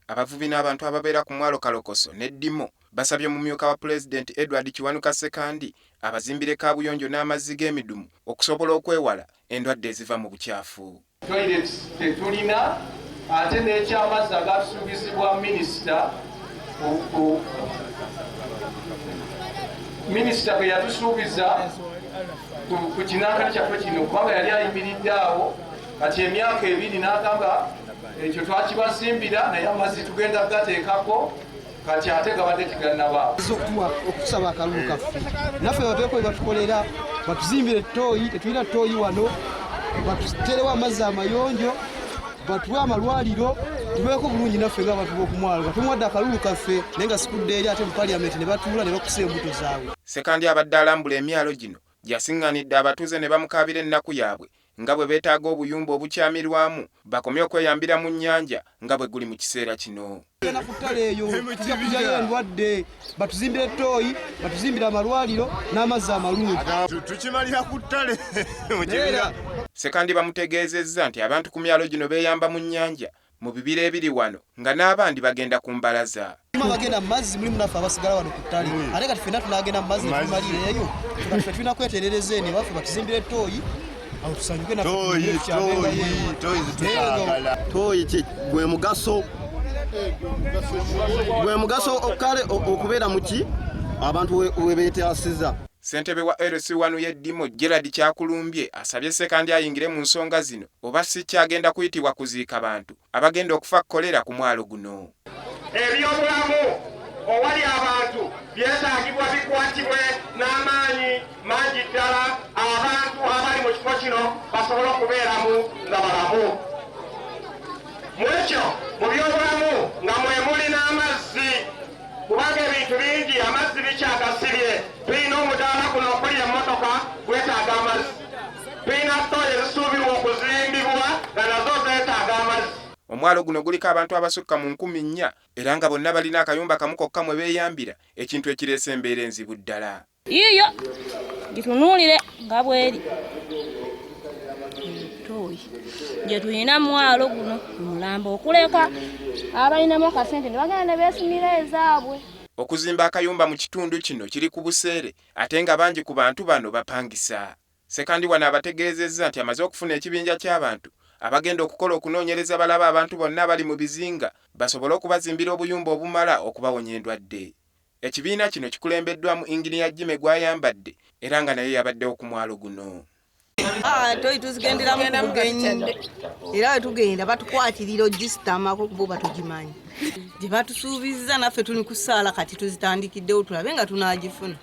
abavubi n'abantu ababeera ku mwalo Kalokoso ne Ddimo basabye mumyuka wa Pulezidenti Edward Kiwanuka Ssekandi abazimbire kaabuyonjo n'amazzi g'emidumu okusobola okwewala endwadde eziva mu bukyafu. Toilets tetulina ate n'ekyamazzi agasuubizibwa minisita bwe yatusuubiza ku kinaakani kyaffe kino kubanga yali ayimiridde awo kati emyaka 2 n'agamba ekyo twakibazimbira naye amazzi tugenda gateekako kati ate gabadde tigannaba okusaba akalulu kaffe naffe bateeko batukolera batuzimbire ttooyi tetulina ttooyi wano batuterewo amazzi amayonjo batuwe amalwaliro tubeeko bulungi naffe ng'abantu b'okumwalo batuwadde akalulu kaffe naye nga sikudde eri ate mu paliyamenti ne batuula ne bakusa embuto zaabwe. Ssekandi abadde alambula emyalo gino gyasiŋŋanidde abatuuze ne bamukaabira ennaku yaabwe nga bwe beetaaga obuyumba obukyamirwamu bakomye okweyambira mu nnyanja nga bwe guli mu kiseera kino. Tugenda ku ttale eyo tujja kuggyayo endwadde batuzimbire ttooyi batuzimbire amalwaliro n'amazzi amalungi. Tukimalira ku ttale mu kibira. Ssekandi bamutegeezezza nti abantu ku myalo gino beeyamba mu nnyanja mu bibira ebiri wano nga n'abandi bagenda ku mbalaza. Bagenda mu mazzi mulimu naffe abasigala wano ku ttale ate kati ffenna tunaagenda mu mazzi ne tumalira eyo ffe tulina kwetereereza eno baffe batuzimbire ttooyi awo tusanyuke ttooyi gwe mugaso okale okubeera muki abantu we beetaasiza. Ssentebe wa LC1 y'Eddimo Gerald Kyakulumbye asabye Ssekandi ayingire mu nsonga zino oba si kyagenda kuyitibwa kuziika bantu abagenda okufa kolera ku mwalo guno. Ebyobulamu owali abantu byetaagibwa bikwatibwe n'amaanyi mangi ddala abantu abali mu kifo kino basobole okubeeramu nga balamu. Mu ekyo mu byobulamu nga mwe muli n'amazzi kubanga ebintu bingi amazzi bikyagasibye. Tulina omudaala guno okuli emmotoka gwetaaga amazzi, tulina ttooyi ezisuubirwa okuzimbibwa nga nazo zeetaaga amazzi. Omwalo guno guliko abantu abasukka mu 4,000 era nga bonna balina akayumba kamu kokka mwe beeyambira ekintu ekireese embeera enzibu ddala. Yiyo gitunuulire nga bweri ttooyi gye tulina mwalo guno mulambo okuleka abalinamu akasente ne bagenda ne beesimira ezaabwe. Okuzimba akayumba mu kitundu kino kiri ku buseere ate nga bangi ku bantu bano bapangisa. Ssekandi wano abategeezezza nti amaze okufuna ekibinja ky'abantu abagenda okukola okunoonyereza balaba abantu bonna abali mu bizinga basobole okubazimbira obuyumba obumala okubawonya endwadde. Ekibiina kino kikulembeddwamu Inginiya Jimmy gwayambadde era nga naye yabaddewo ku mwalo guno. Ttooyi tuzigenderamu kugenyi era we tugenda batukwatirira ogisitaamako kuba batugimanyi gye batusuubizza naffe tuli ku ssaala kati tuzitandikiddewo tulabe nga tunaagifuna.